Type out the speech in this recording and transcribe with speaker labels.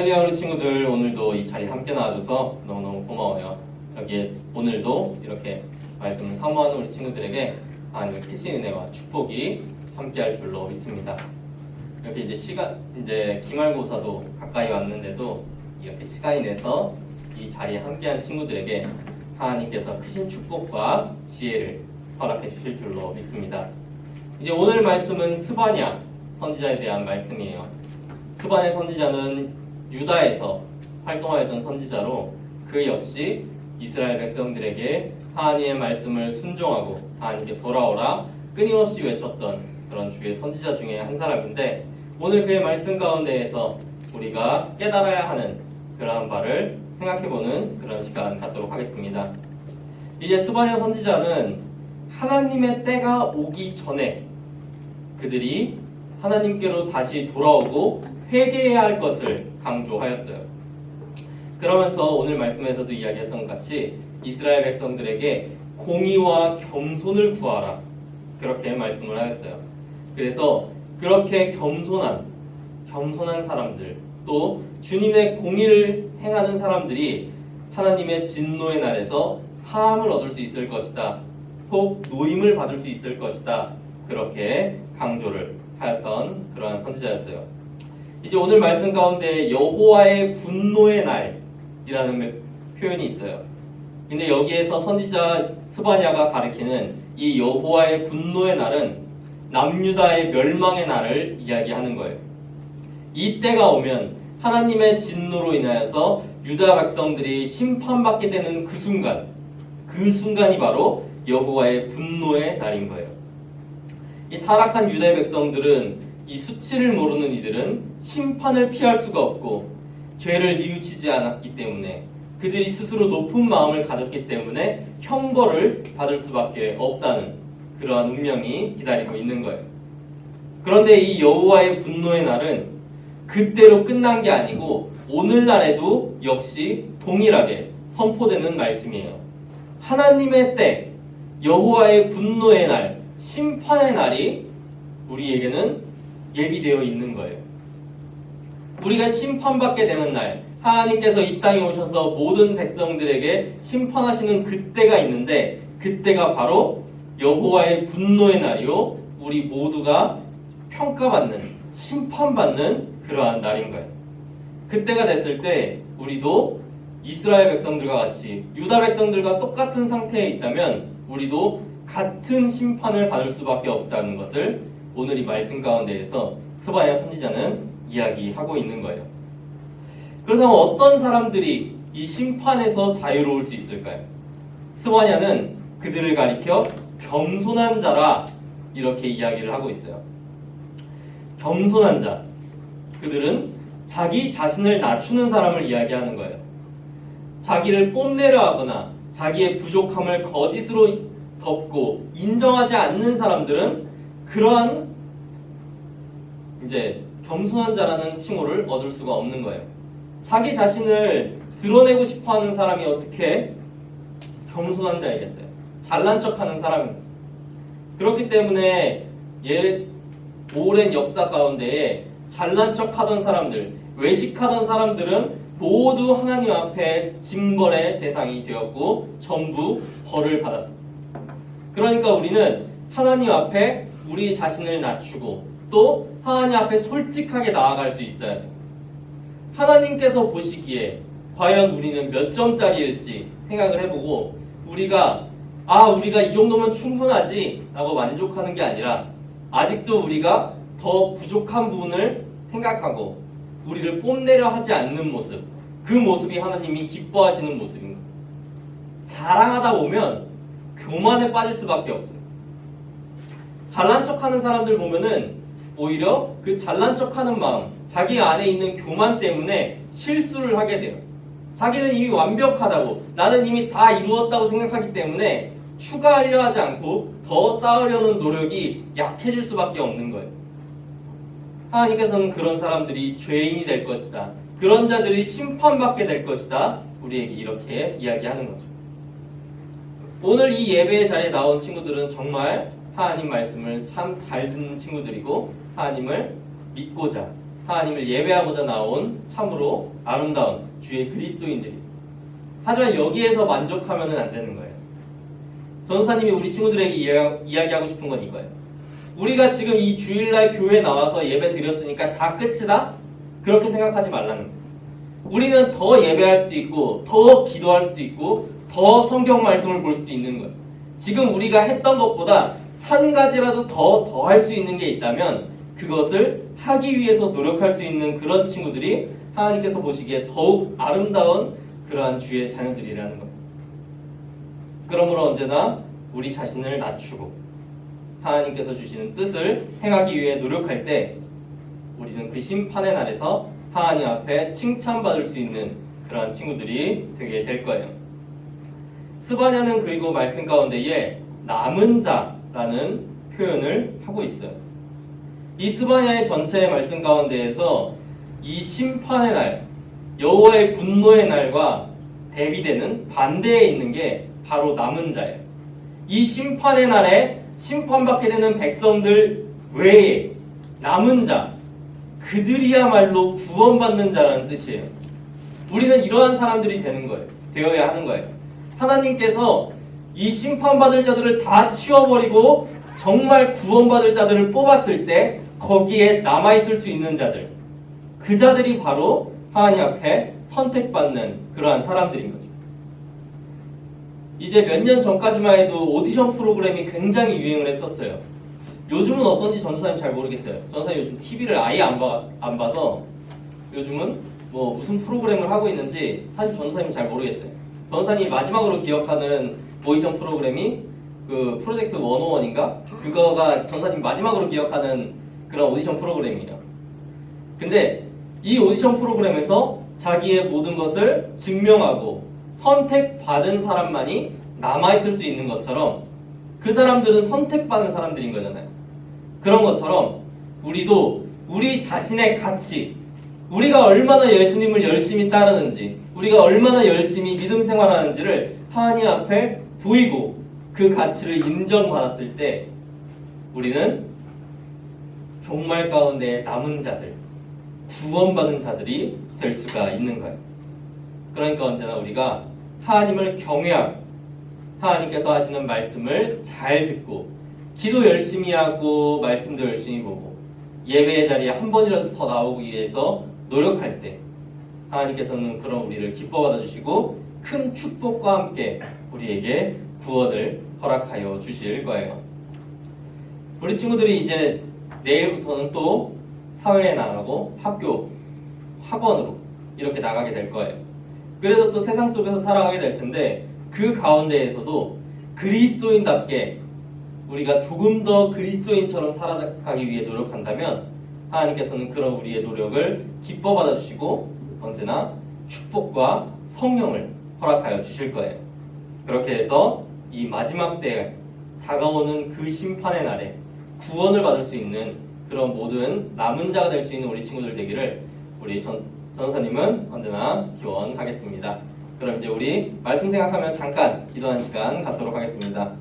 Speaker 1: 할렐루야 우리 친구들, 오늘도 이 자리에 함께 나와줘서 너무너무 고마워요. 여기에 오늘도 이렇게 말씀을 사모하는 우리 친구들에게 하나님의 크신 은혜와 축복이 함께할 줄로 믿습니다. 이렇게 이제 기말고사도 가까이 왔는데도 이렇게 시간이 내서 이 자리에 함께한 친구들에게 하나님께서 크신 축복과 지혜를 허락해 주실 줄로 믿습니다. 이제 오늘 말씀은 스바냐 선지자에 대한 말씀이에요. 스바냐 선지자는 유다에서 활동하였던 선지자로 그 역시 이스라엘 백성들에게 하나님의 말씀을 순종하고 하나님께 돌아오라 끊임없이 외쳤던 그런 주의 선지자 중에 한 사람인데, 오늘 그의 말씀 가운데에서 우리가 깨달아야 하는 그러한 바를 생각해보는 그런 시간 갖도록 하겠습니다. 이제 스바냐 선지자는 하나님의 때가 오기 전에 그들이 하나님께로 다시 돌아오고 회개해야 할 것을 강조하였어요. 그러면서 오늘 말씀에서도 이야기했던 것 같이 이스라엘 백성들에게 공의와 겸손을 구하라, 그렇게 말씀을 하였어요. 그래서 그렇게 겸손한 사람들, 또 주님의 공의를 행하는 사람들이 하나님의 진노의 날에서 사함을 얻을 수 있을 것이다, 혹 노임을 받을 수 있을 것이다, 그렇게 강조를 하였던 그러한 선지자였어요. 이제 오늘 말씀 가운데 여호와의 분노의 날이라는 표현이 있어요. 근데 여기에서 선지자 스바냐가 가리키는 이 여호와의 분노의 날은 남유다의 멸망의 날을 이야기하는 거예요. 이 때가 오면 하나님의 진노로 인하여서 유다 백성들이 심판받게 되는 그 순간이 바로 여호와의 분노의 날인 거예요. 이 타락한 유다의 백성들은, 이 수치를 모르는 이들은 심판을 피할 수가 없고 죄를 뉘우치지 않았기 때문에, 그들이 스스로 높은 마음을 가졌기 때문에 형벌을 받을 수밖에 없다는 그러한 운명이 기다리고 있는 거예요. 그런데 이 여호와의 분노의 날은 그때로 끝난 게 아니고 오늘날에도 역시 동일하게 선포되는 말씀이에요. 하나님의 때, 여호와의 분노의 날, 심판의 날이 우리에게는 예비되어 있는 거예요. 우리가 심판받게 되는 날, 하나님께서 이 땅에 오셔서 모든 백성들에게 심판하시는 그때가 있는데, 그때가 바로 여호와의 분노의 날이요, 우리 모두가 평가받는, 심판받는 그러한 날인 거예요. 그때가 됐을 때 우리도 이스라엘 백성들과 같이 유다 백성들과 똑같은 상태에 있다면 우리도 같은 심판을 받을 수밖에 없다는 것을 오늘 이 말씀 가운데에서 스바냐 선지자는 이야기하고 있는 거예요. 그렇다면 어떤 사람들이 이 심판에서 자유로울 수 있을까요? 스바냐는 그들을 가리켜 겸손한 자라 이렇게 이야기를 하고 있어요. 겸손한 자, 그들은 자기 자신을 낮추는 사람을 이야기하는 거예요. 자기를 뽐내려 하거나 자기의 부족함을 거짓으로 덮고 인정하지 않는 사람들은 그러한 이제 겸손한 자라는 칭호를 얻을 수가 없는 거예요. 자기 자신을 드러내고 싶어하는 사람이 어떻게 겸손한 자이겠어요? 잘난 척하는 사람입니다. 그렇기 때문에 오랜 역사 가운데에 잘난 척하던 사람들, 외식하던 사람들은 모두 하나님 앞에 징벌의 대상이 되었고 전부 벌을 받았습니다. 그러니까 우리는 하나님 앞에 우리 자신을 낮추고 또 하나님 앞에 솔직하게 나아갈 수 있어야 돼요. 하나님께서 보시기에 과연 우리는 몇 점짜리일지 생각을 해보고 우리가 이 정도면 충분하지 라고 만족하는 게 아니라 아직도 우리가 더 부족한 부분을 생각하고 우리를 뽐내려 하지 않는 모습, 그 모습이 하나님이 기뻐하시는 모습입니다. 자랑하다 보면 교만에 빠질 수밖에 없어요. 잘난 척하는 사람들 보면은 오히려 그 잘난 척하는 마음, 자기 안에 있는 교만 때문에 실수를 하게 돼요. 자기는 이미 완벽하다고, 나는 이미 다 이루었다고 생각하기 때문에 추가하려 하지 않고 더 쌓으려는 노력이 약해질 수밖에 없는 거예요. 하나님께서는 그런 사람들이 죄인이 될 것이다, 그런 자들이 심판받게 될 것이다, 우리에게 이렇게 이야기하는 거죠. 오늘 이 예배의 자리에 나온 친구들은 정말 하나님 말씀을 참 잘 듣는 친구들이고 하나님을 믿고자 하나님을 예배하고자 나온 참으로 아름다운 주의 그리스도인들이. 하지만 여기에서 만족하면 안 되는 거예요. 전도사님이 우리 친구들에게 이야기하고 싶은 건 이거예요. 우리가 지금 이 주일날 교회에 나와서 예배 드렸으니까 다 끝이다? 그렇게 생각하지 말라는 거예요. 우리는 더 예배할 수도 있고 더 기도할 수도 있고 더 성경 말씀을 볼 수도 있는 거예요. 지금 우리가 했던 것보다 한 가지라도 더 할 수 있는 게 있다면 그것을 하기 위해서 노력할 수 있는 그런 친구들이 하나님께서 보시기에 더욱 아름다운 그러한 주의 자녀들이라는 겁니다. 그러므로 언제나 우리 자신을 낮추고 하나님께서 주시는 뜻을 행하기 위해 노력할 때 우리는 그 심판의 날에서 하나님 앞에 칭찬받을 수 있는 그러한 친구들이 되게 될 거예요. 스바냐는 그리고 말씀 가운데에 남은 자라는 표현을 하고 있어요. 이 스바냐의 전체의 말씀 가운데에서 이 심판의 날, 여호와의 분노의 날과 대비되는 반대에 있는 게 바로 남은 자예요. 이 심판의 날에 심판받게 되는 백성들 외에 남은 자, 그들이야말로 구원받는 자라는 뜻이에요. 우리는 이러한 사람들이 되어야 하는 거예요. 하나님께서 이 심판받을 자들을 다 치워버리고 정말 구원받을 자들을 뽑았을 때 거기에 남아있을 수 있는 자들, 그 자들이 바로 하나님 앞에 선택받는 그러한 사람들인 거죠. 이제 몇 년 전까지만 해도 오디션 프로그램이 굉장히 유행을 했었어요. 요즘은 어떤지 전도사님 잘 모르겠어요. 전도사님 요즘 TV를 아예 안 봐서 요즘은 뭐 무슨 프로그램을 하고 있는지 사실 전도사님 잘 모르겠어요. 전도사님 마지막으로 기억하는 오디션 프로그램이 그 프로젝트 101인가? 그거가 전도사님 마지막으로 기억하는 그런 오디션 프로그램이에요. 근데 이 오디션 프로그램에서 자기의 모든 것을 증명하고 선택받은 사람만이 남아있을 수 있는 것처럼 그 사람들은 선택받은 사람들인 거잖아요. 그런 것처럼 우리도 우리 자신의 가치, 우리가 얼마나 예수님을 열심히 따르는지, 우리가 얼마나 열심히 믿음 생활하는지를 하나님 앞에 보이고 그 가치를 인정받았을 때 우리는 종말 가운데 남은 자들, 구원받은 자들이 될 수가 있는 거예요. 그러니까 언제나 우리가 하나님을 경외하고 하나님께서 하시는 말씀을 잘 듣고 기도 열심히 하고 말씀도 열심히 보고 예배의 자리에 한 번이라도 더 나오기 위해서 노력할 때 하나님께서는 그런 우리를 기뻐받아 주시고 큰 축복과 함께 우리에게 구원을 허락하여 주실 거예요. 우리 친구들이 이제 내일부터는 또 사회에 나가고 학교, 학원으로 이렇게 나가게 될 거예요. 그래서 또 세상 속에서 살아가게 될 텐데 그 가운데에서도 그리스도인답게 우리가 조금 더 그리스도인처럼 살아가기 위해 노력한다면 하나님께서는 그런 우리의 노력을 기뻐 받아주시고 언제나 축복과 성령을 허락하여 주실 거예요. 그렇게 해서 이 마지막 때에 다가오는 그 심판의 날에 구원을 받을 수 있는 그런 모든 남은 자가 될 수 있는 우리 친구들 되기를 우리 전도사님은 언제나 기원하겠습니다. 그럼 이제 우리 말씀 생각하며 잠깐 기도하는 시간 갖도록 하겠습니다.